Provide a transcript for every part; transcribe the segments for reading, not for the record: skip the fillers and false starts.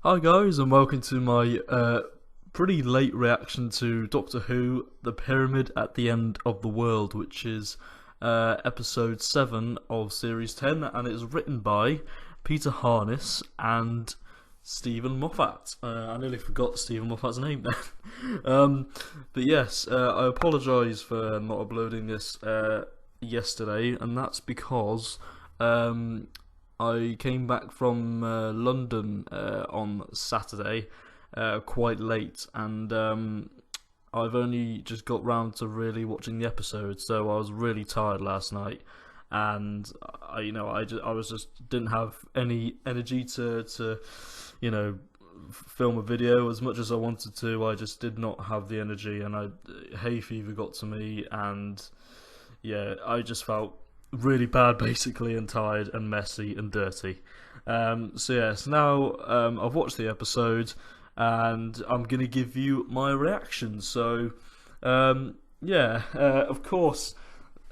Hi guys, and welcome to my pretty late reaction to Doctor Who: The Pyramid at the End of the World, which is episode 7 of series 10, and it's written by Peter Harness and Stephen Moffat. I nearly forgot Stephen Moffat's name then. But yes, I apologise for not uploading this yesterday, and that's because I came back from London on Saturday quite late, and I've only just got round to really watching the episode, so I was really tired last night, and I was just didn't have any energy to film a video as much as I wanted to. I just did not have the energy, and hay fever got to me, and yeah, I just felt really bad basically, and tired and messy and dirty. So now I've watched the episode and I'm gonna give you my reaction. So of course,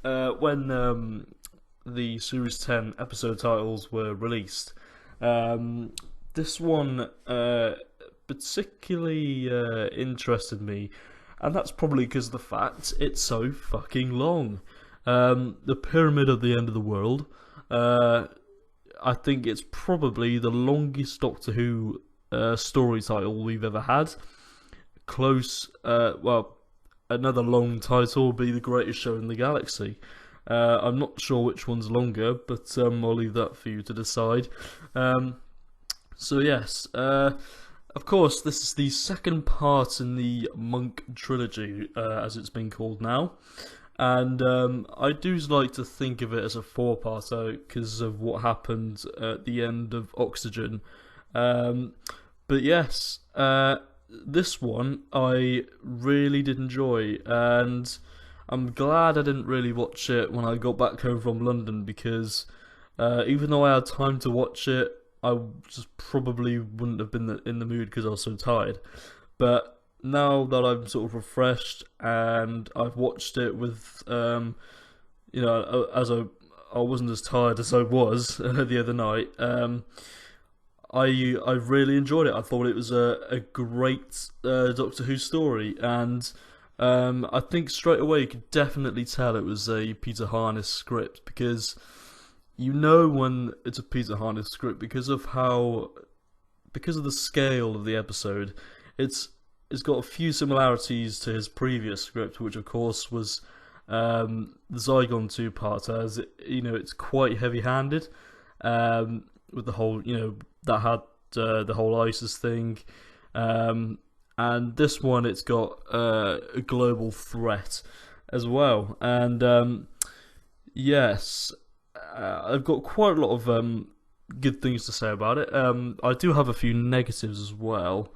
when the series 10 episode titles were released, this one particularly interested me, and that's probably because of the fact it's so fucking long. The Pyramid at the End of the World. I think it's probably the longest Doctor Who story title we've ever had. Close, another long title will be The Greatest Show in the Galaxy. I'm not sure which one's longer, but I'll leave that for you to decide. Of course, this is the second part in the Monk trilogy, as it's been called now. And I do like to think of it as a four-parter because of what happened at the end of Oxygen. But yes, this one I really did enjoy, and I'm glad I didn't really watch it when I got back home from London, because even though I had time to watch it, I just probably wouldn't have been in the mood because I was so tired. But now that I'm sort of refreshed and I've watched it with, as I wasn't as tired as I was the other night, I really enjoyed it. I thought it was a great Doctor Who story, and I think straight away you could definitely tell it was a Peter Harness script, because you know when it's a Peter Harness script because of the scale of the episode. It's got a few similarities to his previous script, which of course was the Zygon two-parter. As it's quite heavy-handed, with the whole, that had the whole ISIS thing, and this one it's got a global threat as well. And yes, I've got quite a lot of good things to say about it. I do have a few negatives as well.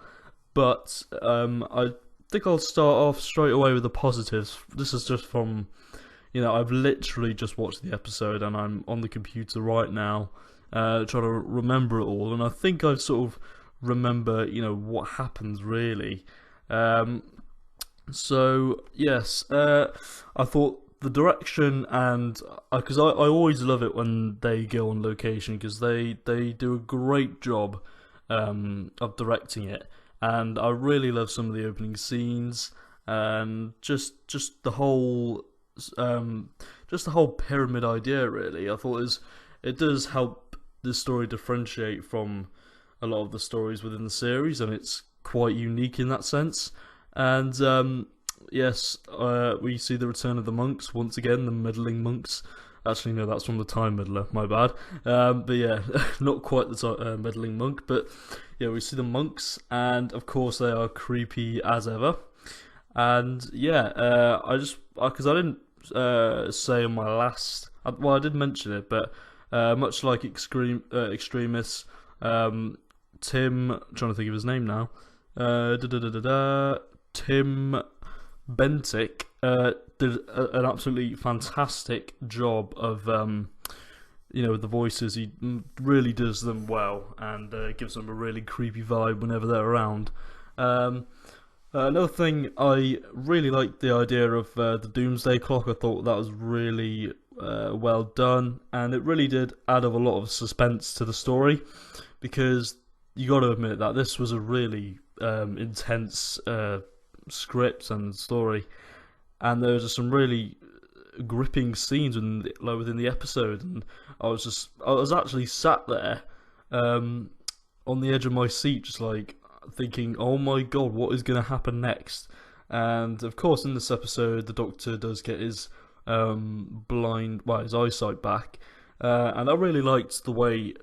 But I think I'll start off straight away with the positives. This is just from, I've literally just watched the episode and I'm on the computer right now trying to remember it all. And I think I sort of remember, what happens really. Yes, I thought the direction, and because I always love it when they go on location, because they do a great job of directing it. And I really love some of the opening scenes, and just the whole pyramid idea. Really, I thought it does help the story differentiate from a lot of the stories within the series, and it's quite unique in that sense. And yes, we see the return of the monks once again, the meddling monks. Actually, no, that's from the Time Meddler, my bad. But yeah, not quite the meddling monk, but yeah, we see the monks, and of course they are creepy as ever. And yeah, because I didn't say in my last, well, I did mention it, but much like Extremis, Tim, I'm trying to think of his name now, Tim Bentic did an absolutely fantastic job of the voices. He really does them well, and gives them a really creepy vibe whenever they're around. Another thing, I really liked the idea of the Doomsday Clock. I thought that was really well done, and it really did add a lot of suspense to the story, because you got to admit that this was a really intense script and story, and there was just some really gripping scenes within the episode, and I was actually sat there um, on the edge of my seat, just like thinking, "Oh my god, what is going to happen next?" And of course, in this episode, the Doctor does get his his eyesight back, and I really liked the way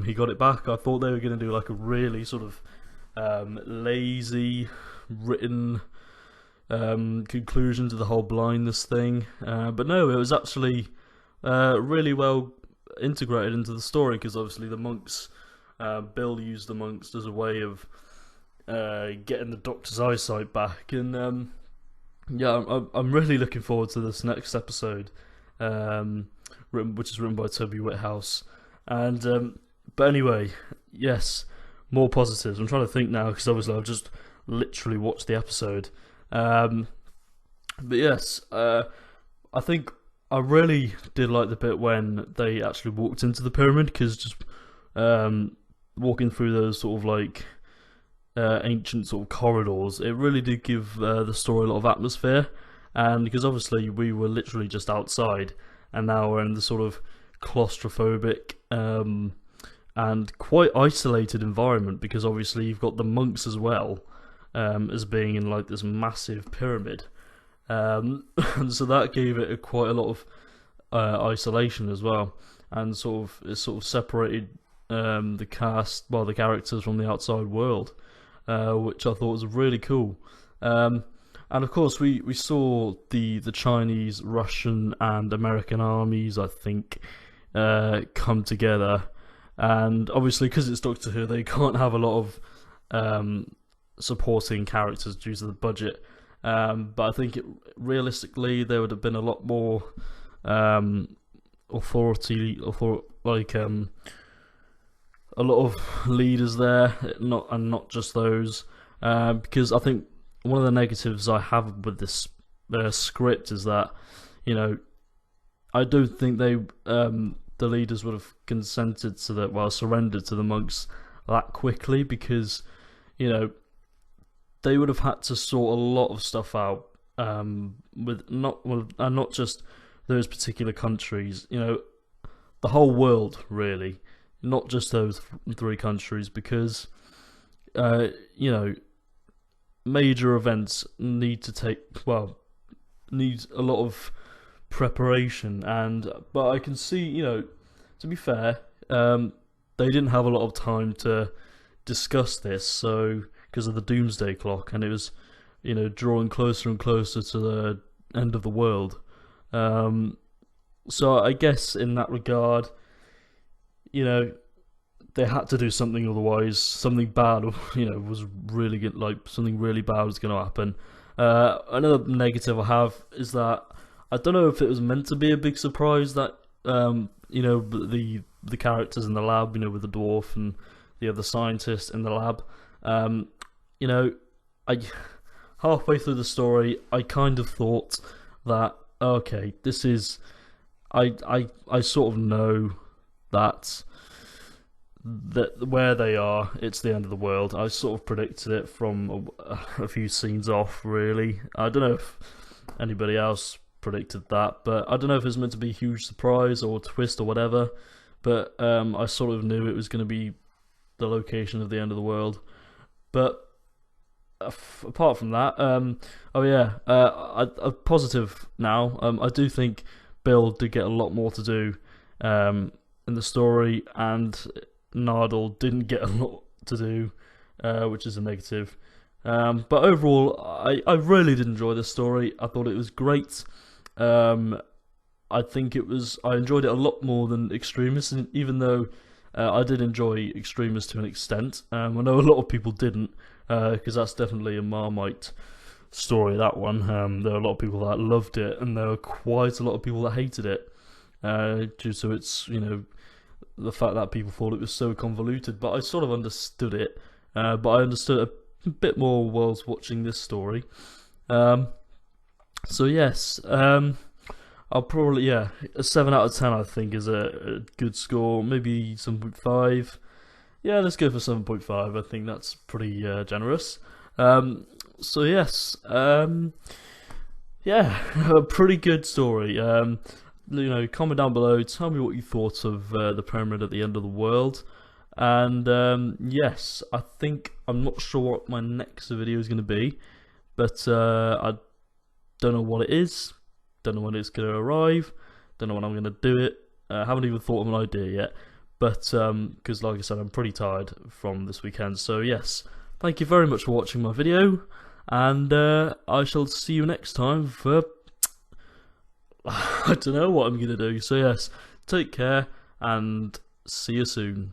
he got it back. I thought they were going to do like a really sort of lazy written conclusion to the whole blindness thing, but no, it was actually really well integrated into the story because obviously the monks, Bill used the monks as a way of getting the Doctor's eyesight back, and yeah, I'm really looking forward to this next episode, which is written by Toby Whithouse, and but anyway, yes, more positives. I'm trying to think now because obviously I've just literally watched the episode. But yes, I think I really did like the bit when they actually walked into the pyramid, because just walking through those sort of like ancient sort of corridors, it really did give the story a lot of atmosphere. And because obviously we were literally just outside, and now we're in the sort of claustrophobic and quite isolated environment, because obviously you've got the monks as well, as being in like this massive pyramid, and so that gave it quite a lot of isolation as well, and it sort of separated the characters from the outside world, which I thought was really cool. And of course we saw the Chinese, Russian and American armies, I think, come together, and obviously because it's Doctor Who, they can't have a lot of supporting characters due to the budget, but I think realistically there would have been a lot more a lot of leaders there, not just those, because I think one of the negatives I have with this script is that, you know, I don't think the leaders would have surrendered to the monks that quickly, because, you know, they would have had to sort a lot of stuff out, and not just those particular countries, you know, the whole world really, not just those three countries, because you know, major events need a lot of preparation, but I can see, you know, to be fair, they didn't have a lot of time to discuss this, so because of the doomsday clock, and it was, you know, drawing closer and closer to the end of the world. So I guess in that regard, you know, they had to do something, otherwise something bad, you know, was really good, like something really bad was going to happen. Another negative I have is that I don't know if it was meant to be a big surprise that you know, the characters in the lab, you know, with the dwarf and the other scientist in the lab, you know, I halfway through the story I kind of thought that, okay, this is, I sort of know that where they are, it's the end of the world. I sort of predicted it from a few scenes off, really. I don't know if anybody else predicted that, but I don't know if it's meant to be a huge surprise or twist or whatever, but I sort of knew it was going to be the location of the end of the world. But apart from that, a positive now. I do think Bill did get a lot more to do in the story, and Nardole didn't get a lot to do, which is a negative. But overall, I really did enjoy this story. I thought it was great. I enjoyed it a lot more than Extremis, even though I did enjoy Extremis to an extent. I know a lot of people didn't, because that's definitely a Marmite story, that one. There were a lot of people that loved it, and there were quite a lot of people that hated it, due to its, you know, the fact that people thought it was so convoluted. But I sort of understood it, but I understood a bit more whilst watching this story. So yes, I'll probably, a 7 out of 10 I think is a good score, maybe 7.5. Yeah, let's go for 7.5. I think that's pretty generous. So yes, yeah, a pretty good story. Comment down below. Tell me what you thought of the pyramid at the end of the world. And yes, I think I'm not sure what my next video is going to be, but I don't know what it is. Don't know when it's going to arrive. Don't know when I'm going to do it. Haven't even thought of an idea yet. But because, like I said, I'm pretty tired from this weekend. So yes, thank you very much for watching my video, and I shall see you next time for I don't know what I'm going to do. So yes, take care and see you soon.